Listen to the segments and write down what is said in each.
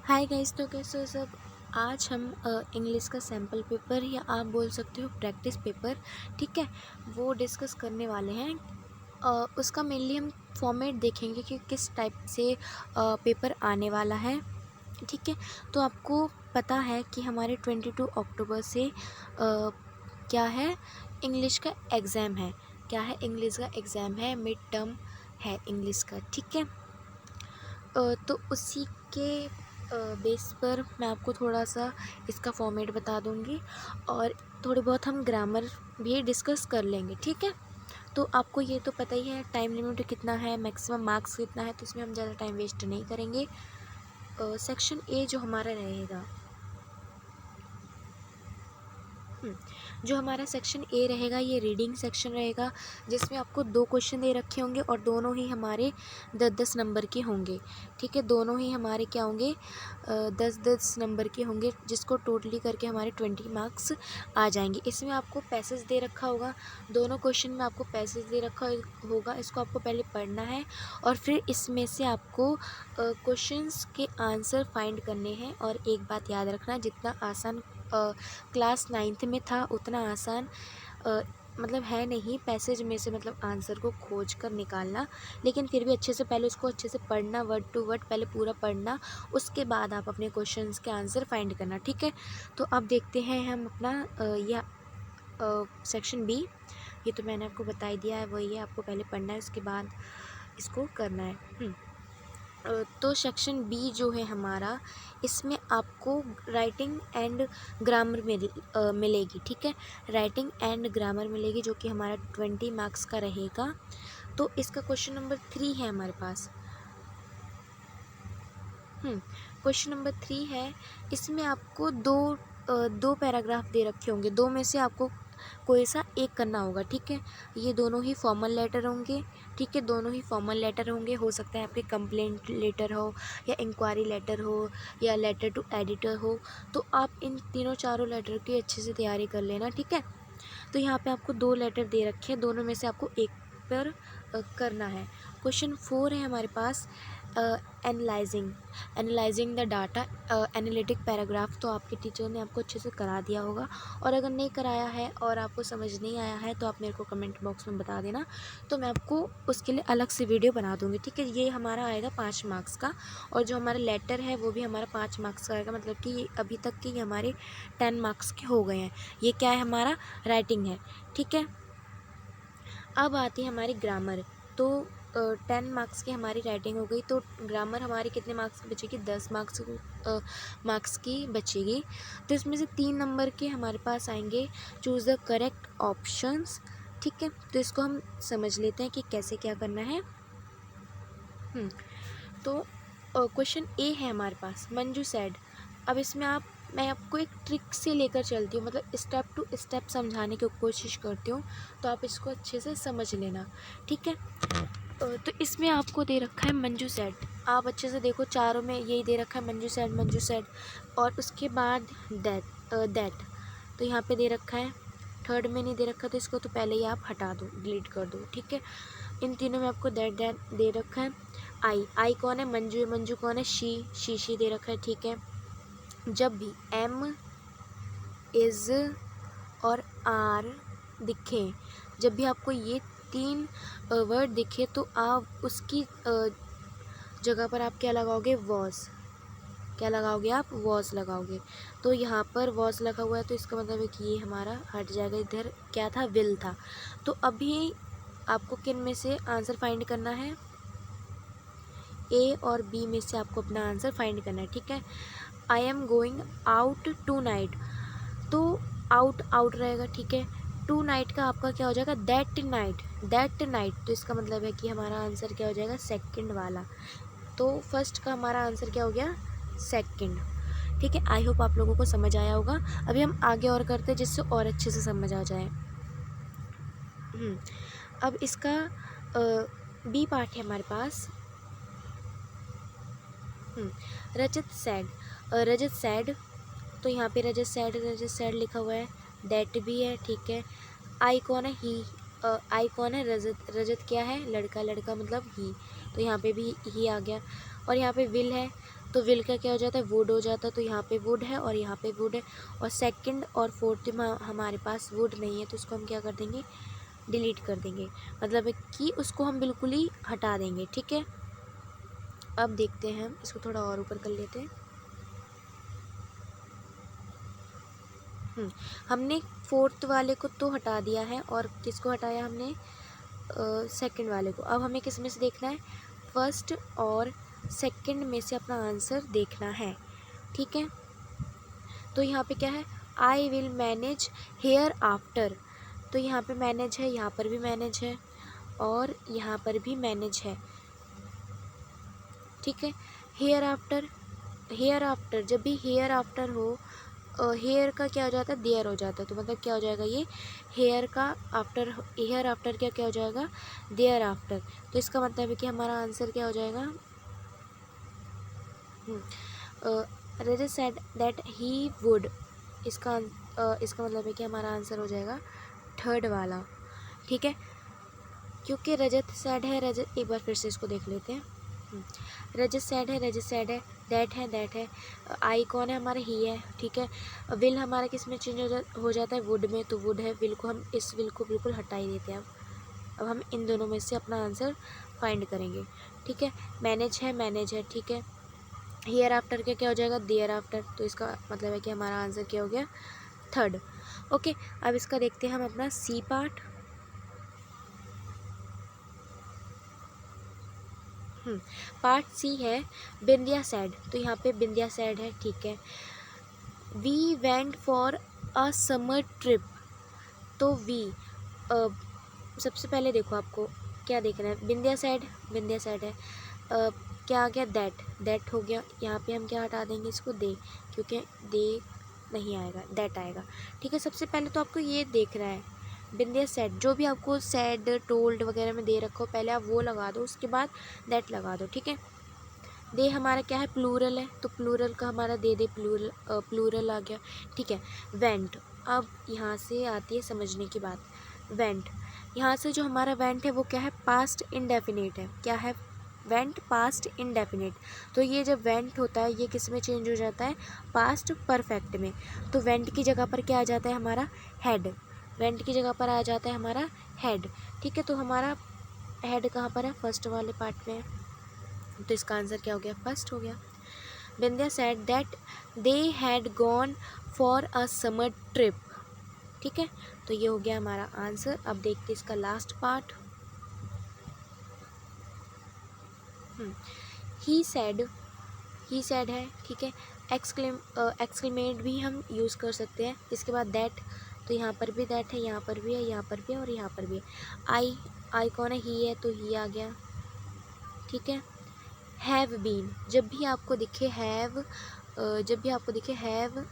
Hi guys, तो कैसे हो सब। आज हम इंग्लिश का सैम्पल पेपर या आप बोल सकते हो प्रैक्टिस पेपर, ठीक है, वो डिस्कस करने वाले हैं। उसका मेनली हम फॉर्मेट देखेंगे कि किस टाइप से पेपर आने वाला है, ठीक है। तो आपको पता है कि हमारे 22 अक्टूबर से क्या है, इंग्लिश का एग्ज़ाम है। क्या है? इंग्लिश का एग्ज़ाम है, मिड टर्म है इंग्लिश का, ठीक है। तो उसी के बेस पर मैं आपको थोड़ा सा इसका फॉर्मेट बता दूंगी और थोड़ी बहुत हम ग्रामर भी डिस्कस कर लेंगे, ठीक है। तो आपको ये तो पता ही है टाइम लिमिट कितना है, मैक्सिमम मार्क्स कितना है, तो इसमें हम ज़्यादा टाइम वेस्ट नहीं करेंगे। सेक्शन ए जो हमारा रहेगा, जो हमारा सेक्शन ए रहेगा ये रीडिंग सेक्शन रहेगा, जिसमें आपको 2 क्वेश्चन दे रखे होंगे और दोनों ही हमारे 10-10 नंबर के होंगे, ठीक है। दोनों ही हमारे क्या होंगे, 10-10 नंबर के होंगे, जिसको टोटली करके हमारे 20 मार्क्स आ जाएंगे। इसमें आपको पैसेज दे रखा होगा, दोनों क्वेश्चन में आपको पैसेज दे रखा होगा, इसको आपको पहले पढ़ना है और फिर इसमें से आपको क्वेश्चंस के आंसर फाइंड करने हैं। और एक बात याद रखना, जितना आसान क्लास 9th में था उतना आसान मतलब है नहीं पैसेज में से, मतलब आंसर को खोज कर निकालना। लेकिन फिर भी अच्छे से पहले उसको अच्छे से पढ़ना, वर्ड टू वर्ड पहले पूरा पढ़ना, उसके बाद आप अपने क्वेश्चंस के आंसर फाइंड करना, ठीक है। तो अब देखते हैं हम अपना यह सेक्शन बी। ये तो मैंने आपको बता ही दिया है, वही है, आपको पहले पढ़ना है उसके बाद इसको करना है। तो सेक्शन बी जो है हमारा, इसमें आपको राइटिंग एंड ग्रामर मिलेगी, ठीक है। राइटिंग एंड ग्रामर मिलेगी, जो कि हमारा 20 मार्क्स का रहेगा। तो इसका क्वेश्चन नंबर 3 है हमारे पास। क्वेश्चन नंबर 3 है, इसमें आपको दो पैराग्राफ दे रखे होंगे, दो में से आपको कोई सा एक करना होगा, ठीक है। ये दोनों ही फॉर्मल लेटर होंगे, ठीक है, दोनों ही फॉर्मल लेटर होंगे। हो सकता है आपके कंप्लेंट लेटर हो या इंक्वायरी लेटर हो या लेटर टू एडिटर हो, तो आप इन तीनों चारों लेटर की अच्छे से तैयारी कर लेना, ठीक है। तो यहाँ पे आपको 2 लेटर दे रखे हैं, दोनों में से आपको एक पर करना है। क्वेश्चन 4 है हमारे पास, analysing the data, analytic paragraph. तो आपके टीचर ने आपको अच्छे से करा दिया होगा, और अगर नहीं कराया है और आपको समझ नहीं आया है तो आप मेरे को कमेंट बॉक्स में बता देना, तो मैं आपको उसके लिए अलग से वीडियो बना दूँगी, ठीक है। ये हमारा आएगा 5 मार्क्स का, और जो हमारा लेटर है वो भी हमारा 5 मार्क्स का आएगा, मतलब कि ये अभी तक के हमारे 10 मार्क्स के हो गए हैं। ये क्या है, हमारा राइटिंग है, ठीक है। अब आती है हमारी ग्रामर। तो 10 मार्क्स की हमारी राइटिंग हो गई, तो ग्रामर हमारी कितने मार्क्स की बचेगी, 10 मार्क्स की बचेगी। तो इसमें से 3 नंबर के हमारे पास आएंगे, चूज़ द करेक्ट ऑप्शंस, ठीक है। तो इसको हम समझ लेते हैं कि कैसे क्या करना है। तो क्वेश्चन ए है हमारे पास, मंजू सैड। अब इसमें मैं आपको एक ट्रिक से लेकर चलती हूँ, मतलब स्टेप टू स्टेप समझाने की कोशिश करती हूँ, तो आप इसको अच्छे से समझ लेना, ठीक है। तो इसमें आपको दे रखा है मंजू सैड, आप अच्छे से देखो, चारों में यही दे रखा है, मंजू सैड मंजू सैड, और उसके बाद दैट। तो यहाँ पे दे रखा है, थर्ड में नहीं दे रखा, तो इसको तो पहले ही आप हटा दो, डिलीट कर दो, ठीक है। इन तीनों में आपको दैट दे रखा है। आई कौन है, मंजू है। मंजू कौन है, शी दे रखा है, ठीक है। जब भी एम, इज़ और आर दिखे, जब भी आपको ये 3 वर्ड दिखे, तो आप उसकी जगह पर आप क्या लगाओगे, वॉज। क्या लगाओगे आप, वॉज लगाओगे। तो यहाँ पर वॉज लगा हुआ है, तो इसका मतलब है कि ये हमारा हट जाएगा, इधर क्या था, विल था। तो अभी आपको किन में से आंसर फाइंड करना है, ए और बी में से आपको अपना आंसर फाइंड करना है, ठीक है। I am going out tonight, तो आउट रहेगा, ठीक है। टू नाइट का आपका क्या हो जाएगा, दैट नाइट। तो इसका मतलब है कि हमारा आंसर क्या हो जाएगा, सेकंड वाला। तो फर्स्ट का हमारा आंसर क्या हो गया, सेकंड, ठीक है। आई होप आप लोगों को समझ आया होगा। अभी हम आगे और करते हैं, जिससे और अच्छे से समझ आ जाए। अब इसका बी पार्ट है हमारे पास, रजत सैड। तो यहाँ पे रजत सैड लिखा हुआ है, दैट भी है, ठीक है। आई कौन है, ही। आई कौन है, रजत क्या है, लड़का मतलब ही, तो यहाँ पे भी ही आ गया। और यहाँ पे विल है, तो विल का क्या हो जाता है, वुड हो जाता है, तो यहाँ पे वुड है और यहाँ पे वुड है, और सेकंड और फोर्थ में हमारे पास वुड नहीं है, तो इसको हम क्या कर देंगे, डिलीट कर देंगे, मतलब है कि उसको हम बिल्कुल ही हटा देंगे। ठीक है, अब देखते हैं, हम इसको थोड़ा और ऊपर कर लेते हैं। हमने फोर्थ वाले को तो हटा दिया है, और किसको हटाया हमने, सेकंड वाले को। अब हमें किस में से देखना है, फर्स्ट और सेकंड में से अपना आंसर देखना है। ठीक है, तो यहाँ पे क्या है, I will manage hereafter, तो यहाँ पे मैनेज है, यहाँ पर भी मैनेज है, और यहाँ पर भी मैनेज है। ठीक है, हेयर आफ्टर, हेयर आफ्टर, जब भी हेयर आफ्टर हो, हेयर का क्या हो जाता है, देयर हो जाता है, तो मतलब क्या हो जाएगा ये, हेयर का आफ्टर, हेयर आफ्टर क्या क्या हो जाएगा, देयर आफ्टर। तो इसका मतलब है कि हमारा आंसर क्या हो जाएगा, रजत सेड दैट ही वुड, इसका मतलब है कि हमारा आंसर हो जाएगा थर्ड वाला। ठीक है, क्योंकि रजत सैड है, रजत, एक बार फिर से इसको देख लेते हैं। रजत सैड है, रजत सैड है, दैट है, दैट है, आई कौन है हमारा, ही है। ठीक है, विल हमारा किस में चेंज हो जाता है, वुड में, तो वुड है, विल को हम, इस विल को बिल्कुल हटा ही देते हैं। अब हम इन दोनों में से अपना आंसर फाइंड करेंगे। ठीक है, मैनेज है, मैनेज है। ठीक है, हियर आफ्टर के क्या हो जाएगा, देयर आफ्टर, तो इसका मतलब है कि हमारा आंसर क्या हो गया, थर्ड। ओके, अब इसका देखते हैं हम अपना सी पार्ट। पार्ट सी है, बिंदिया सैड, तो यहाँ पे बिंदिया सैड है। ठीक है, we went for a summer trip, तो वी, सबसे पहले देखो आपको क्या देखना है, बिंदिया सैड, बिंदिया सैड है, क्या आ गया, दैट, दैट हो गया, यहाँ पे हम क्या हटा देंगे इसको, दे, क्योंकि दे नहीं आएगा, दैट आएगा। ठीक है, सबसे पहले तो आपको ये देखना है, बिंदिया सैड, जो भी आपको सैड, टोल्ड वगैरह में दे रखो, पहले आप वो लगा दो, उसके बाद दैट लगा दो। ठीक है, दे हमारा क्या है, प्लूरल है, तो प्लूरल का हमारा दे दे, प्लूरल, प्लूरल आ गया। ठीक है, वेंट, अब यहाँ से आती है समझने की बात, वेंट, यहाँ से जो हमारा वेंट है वो क्या है, पास्ट इंडेफिनिट है, क्या है, वेंट पास्ट इंडेफिनिट, तो ये जब वेंट होता है ये किस में चेंज हो जाता है, पास्ट परफेक्ट में, तो वेंट की जगह पर क्या आ जाता है हमारा, हेड, वेंट की जगह पर आ जाता है हमारा हेड। ठीक है, तो हमारा हेड कहाँ पर है, फर्स्ट वाले पार्ट में है, तो इसका आंसर क्या हो गया, फर्स्ट हो गया। Bindiya said that they had gone for a summer trip. ठीक है, तो ये हो गया हमारा आंसर। अब देखते इसका last part, he said, he said है। ठीक है, एक्सक्लेमेट भी हम यूज़ कर सकते हैं, इसके बाद दैट, तो यहाँ पर भी दैट है, यहाँ पर भी है, यहाँ पर भी है, और यहाँ पर भी है। आई, आई कौन है, ही है, तो ही आ गया। ठीक है, हैव बीन, जब भी आपको दिखे हैव, जब भी आपको दिखे हैव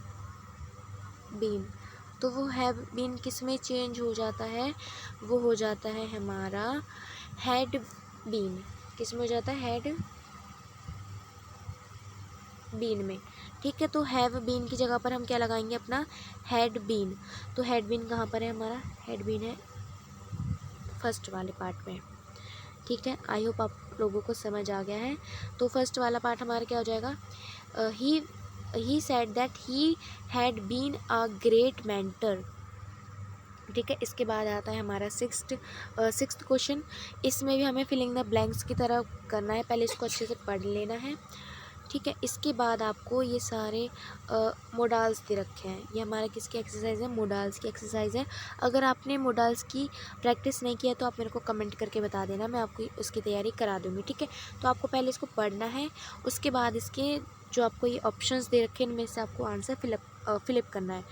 बीन, तो वो हैव बीन किस में चेंज हो जाता है, वो हो जाता है हमारा हैड बीन, किस में हो जाता है, हैड बीन में। ठीक है, तो हैव बीन की जगह पर हम क्या लगाएंगे, अपना हैड बीन, तो हैड बीन कहाँ पर है हमारा, हैड बीन है फर्स्ट वाले पार्ट में। ठीक है, आई होप आप लोगों को समझ आ गया है। तो फर्स्ट वाला पार्ट हमारा क्या हो जाएगा, he said that he had been a great mentor. ठीक है, इसके बाद आता है हमारा सिक्स्थ क्वेश्चन, इसमें भी हमें फिलिंग द ब्लैंक्स की तरह करना है, पहले इसको अच्छे से पढ़ लेना है। ठीक है, इसके बाद आपको ये सारे मोडाल्स दे रखे हैं, ये हमारा किसकी एक्सरसाइज है, मोडाल्स की एक्सरसाइज है। अगर आपने मोडाल्स की प्रैक्टिस नहीं किया तो आप मेरे को कमेंट करके बता देना, मैं आपको उसकी तैयारी करा दूँगी। ठीक है, तो आपको पहले इसको पढ़ना है, उसके बाद इसके जो आपको ये ऑप्शंस दे रखे हैं इनमें से आपको आंसर फिलअप करना है,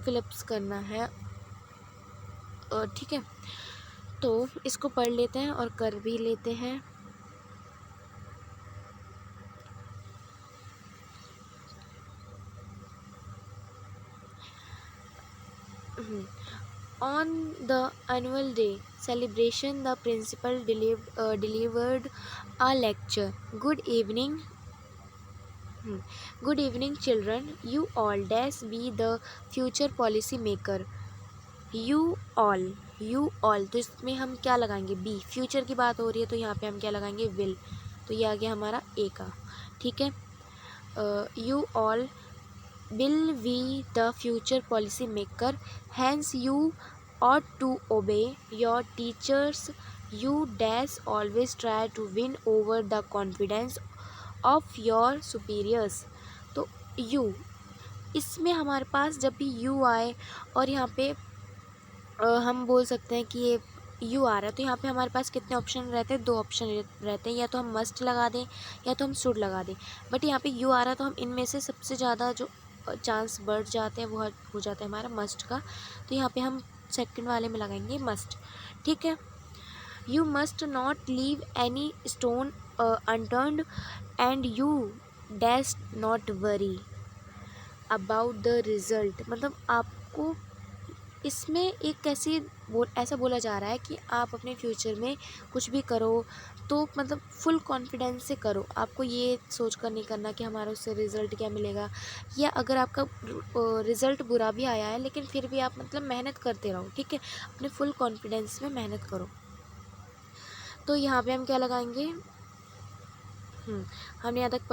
फिलअप्स करना है। ठीक है, तो इसको पढ़ लेते हैं और कर भी लेते हैं। On the annual day celebration, the principal delivered a lecture. Good evening. Good evening, children. You all dash be the future policy maker. You all, you all, तो इसमें हम क्या लगाएंगे, बी, फ्यूचर की बात हो रही है तो यहाँ पे हम क्या लगाएंगे, विल। तो ये आ गया हमारा ए का। ठीक है, you all will be the future policy maker, hence you ought to obey your teachers. You dash always try to win over the confidence of your superiors. तो you, इसमें हमारे पास जब भी you आए और यहाँ पे हम बोल सकते हैं कि ये यू आ रहा है, तो यहाँ पे हमारे पास कितने ऑप्शन रहते हैं, 2 ऑप्शन रहते हैं, या तो हम मस्ट लगा दें या तो हम शुड लगा दें। बट यहाँ पे यू आ रहा है तो हम इनमें से सबसे ज़्यादा जो चांस बढ़ जाते हैं वो हो जाता है हमारा मस्ट का। तो यहाँ पे हम सेकंड वाले में लगाएंगे मस्ट। ठीक है, you must not leave any stone unturned and you dash not worry about the result. मतलब आपको इसमें एक ऐसा बोला जा रहा है कि आप अपने फ्यूचर में कुछ भी करो तो मतलब फुल कॉन्फिडेंस से करो। आपको ये सोच कर नहीं करना कि हमारा उससे रिज़ल्ट क्या मिलेगा, या अगर आपका रिज़ल्ट बुरा भी आया है लेकिन फिर भी आप मतलब मेहनत करते रहो। ठीक है, अपने फुल कॉन्फिडेंस में मेहनत करो। तो यहाँ पे हम क्या लगाएंगे, हमने यहाँ तक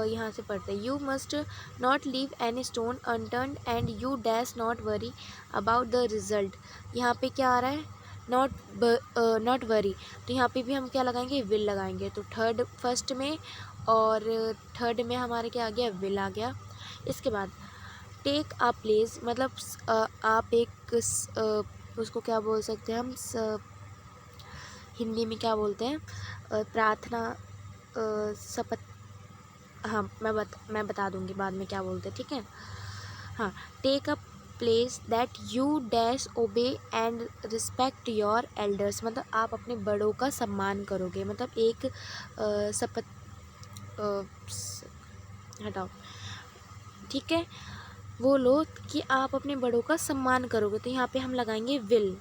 यहाँ से पढ़ते हैं, you must not leave any stone unturned and you dash not worry about the result. यहाँ पे क्या आ रहा है, नॉट वरी, तो यहाँ पे भी हम क्या लगाएंगे, विल लगाएंगे। तो फर्स्ट में और थर्ड में हमारे क्या आ गया, विल आ गया। इसके बाद टेक अ प्लेस, मतलब आप एक उसको क्या बोल सकते हैं हम, हिंदी में क्या बोलते हैं, प्रार्थना, शपथ, हाँ मैं बता दूंगी बाद में क्या बोलते हैं। ठीक है, हाँ, take a place that you dash obey and respect your elders, मतलब आप अपने बड़ों का सम्मान करोगे। मतलब एक शपथ, हटाओ, ठीक है, वो लो कि आप अपने बड़ों का सम्मान करोगे। तो यहाँ पे हम लगाएंगे विल,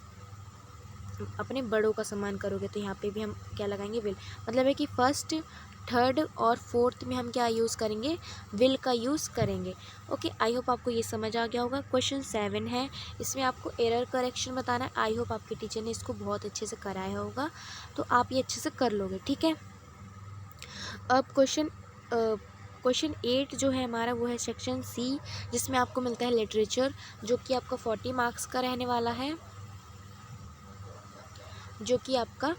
अपने बड़ों का सम्मान करोगे। तो यहाँ पे भी हम क्या लगाएंगे, विल। मतलब है कि फर्स्ट, थर्ड और फोर्थ में हम क्या यूज़ करेंगे, विल का यूज़ करेंगे। ओके, आई होप आपको ये समझ आ गया होगा। क्वेश्चन 7 है, इसमें आपको एरर करेक्शन बताना है। आई होप आपके टीचर ने इसको बहुत अच्छे से कराया होगा, तो आप ये अच्छे से कर लोगे। ठीक है, अब क्वेश्चन 8 जो है हमारा वो है सेक्शन सी, जिसमें आपको मिलता है लिटरेचर, जो कि आपका 40 मार्क्स का रहने वाला है, जो कि आपका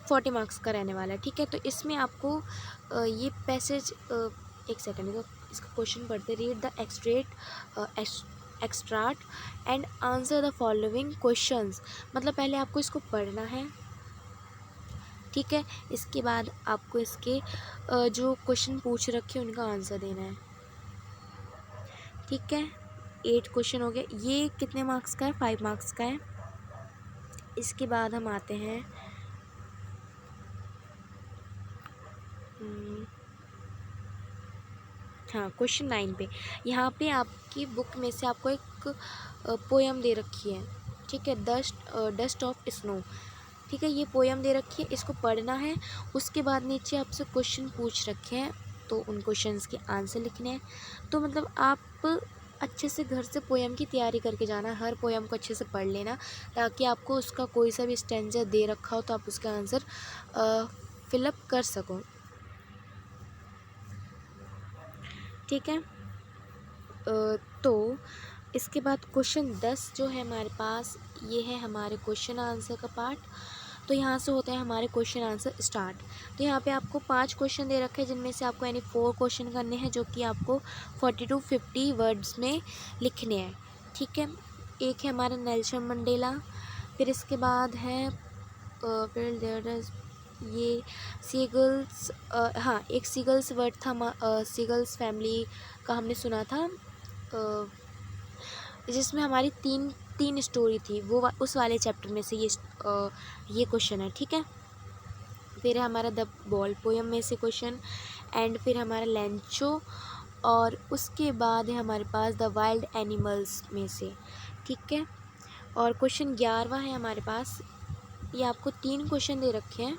40 मार्क्स का रहने वाला है। ठीक है, तो इसमें आपको ये पैसेज, एक सेकंड, इसका क्वेश्चन पढ़ते, read the extract and answer the following questions. मतलब पहले आपको इसको पढ़ना है। ठीक है, इसके बाद आपको इसके जो क्वेश्चन पूछ रखे हैं उनका आंसर देना है। ठीक है, 8 क्वेश्चन हो गए। ये कितने मार्क्स का है, 5 मार्क्स का है। इसके बाद हम आते हैं हाँ, क्वेश्चन 9 पे। यहाँ पे आपकी बुक में से आपको एक पोयम दे रखी है। ठीक है, डस्ट ऑफ स्नो। ठीक है, ये पोयम दे रखी है, इसको पढ़ना है। उसके बाद नीचे आपसे क्वेश्चन पूछ रखे हैं, तो उन क्वेश्चंस के आंसर लिखने हैं। तो मतलब आप अच्छे से घर से पोयम की तैयारी करके जाना, हर पोयम को अच्छे से पढ़ लेना, ताकि आपको उसका कोई सा भी स्टैंजा दे रखा हो तो आप उसका आंसर फिलअप कर सको। ठीक है, तो इसके बाद क्वेश्चन 10 जो है हमारे पास, ये है हमारे क्वेश्चन आंसर का पार्ट। तो यहाँ से होता है हमारे क्वेश्चन आंसर स्टार्ट। तो यहाँ पे आपको 5 क्वेश्चन दे रखे हैं, जिनमें से आपको यानी 4 क्वेश्चन करने हैं, जो कि आपको 40 to 50 वर्ड्स में लिखने हैं। ठीक है, एक है हमारा नेल्सन मंडेला, फिर इसके बाद है फिर देयर इज ये सीगल्स, हाँ, एक सीगल्स वर्ड था, सीगल्स फैमिली का हमने सुना था, जिसमें हमारी तीन स्टोरी थी, वो उस वाले चैप्टर में से ये क्वेश्चन है। ठीक है, फिर है हमारा द बॉल पोयम में से क्वेश्चन, एंड फिर हमारा लेंचो, और उसके बाद है हमारे पास द वाइल्ड एनिमल्स में से। ठीक है, और क्वेश्चन 11वां है हमारे पास। ये आपको 3 क्वेश्चन दे रखे हैं,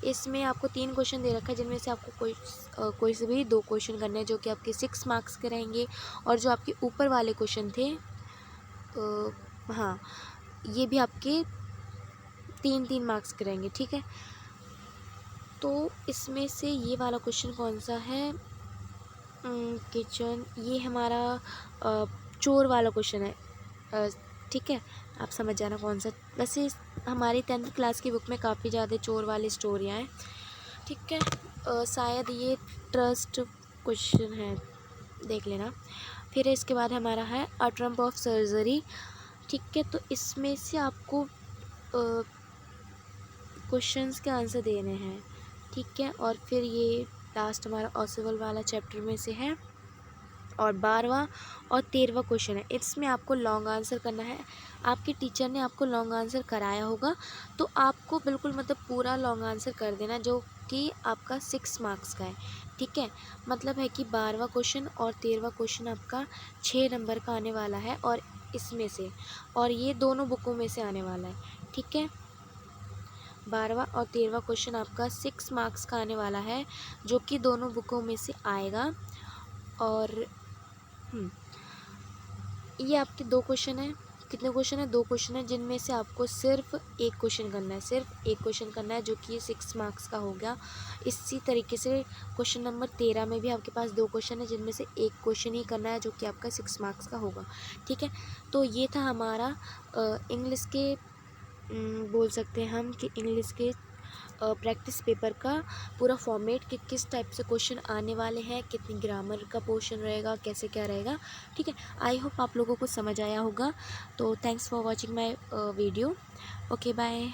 इसमें आपको 3 क्वेश्चन दे रखा है, जिनमें से आपको कोई से भी 2 क्वेश्चन करने हैं, जो कि आपके 6 मार्क्स के रहेंगे। और जो आपके ऊपर वाले क्वेश्चन थे, हाँ, ये भी आपके 3-3 मार्क्स के रहेंगे। ठीक है, तो इसमें से ये वाला क्वेश्चन कौन सा है? किचन, ये हमारा चोर वाला क्वेश्चन है। अ, ठीक है, आप समझ जाना कौन सा। वैसे हमारी 10th क्लास की बुक में काफ़ी ज़्यादा चोर वाली स्टोरियाँ हैं, ठीक है। शायद ये ट्रस्ट क्वेश्चन है, देख लेना। फिर इसके बाद हमारा है अ ट्रम्प ऑफ सर्जरी, ठीक है। तो इसमें से आपको क्वेश्चंस के आंसर देने हैं, ठीक है। और फिर ये लास्ट हमारा ऑसिवल वाला चैप्टर में से है, और 12वां और 13वां क्वेश्चन है। इसमें आपको लॉन्ग आंसर करना है। आपके टीचर ने आपको लॉन्ग आंसर कराया होगा, तो आपको बिल्कुल मतलब पूरा लॉन्ग आंसर कर देना, जो कि आपका 6 मार्क्स का है, ठीक है। मतलब है कि 12वां क्वेश्चन और 13वां क्वेश्चन आपका 6 नंबर का आने वाला है, और इसमें से, और ये दोनों बुकों में से आने वाला है, ठीक है। 12वां और 13वां क्वेश्चन आपका 6 मार्क्स का आने वाला है, जो कि दोनों बुकों में से आएगा। और ये आपके 2 क्वेश्चन हैं। कितने क्वेश्चन है? 2 क्वेश्चन है, जिनमें से आपको सिर्फ एक क्वेश्चन करना है, सिर्फ एक क्वेश्चन करना है, जो कि 6 मार्क्स का हो गया। इसी तरीके से क्वेश्चन नंबर 13 में भी आपके पास 2 क्वेश्चन है, जिनमें से एक क्वेश्चन ही करना है, जो कि आपका 6 मार्क्स का होगा, ठीक है। तो ये था हमारा इंग्लिश के बोल सकते हैं हम कि इंग्लिश के प्रैक्टिस पेपर का पूरा फॉर्मेट, कि किस टाइप से क्वेश्चन आने वाले हैं, कितनी ग्रामर का पोर्शन रहेगा, कैसे क्या रहेगा, ठीक है। आई होप आप लोगों को समझ आया होगा। तो thanks for watching my video. Okay, bye.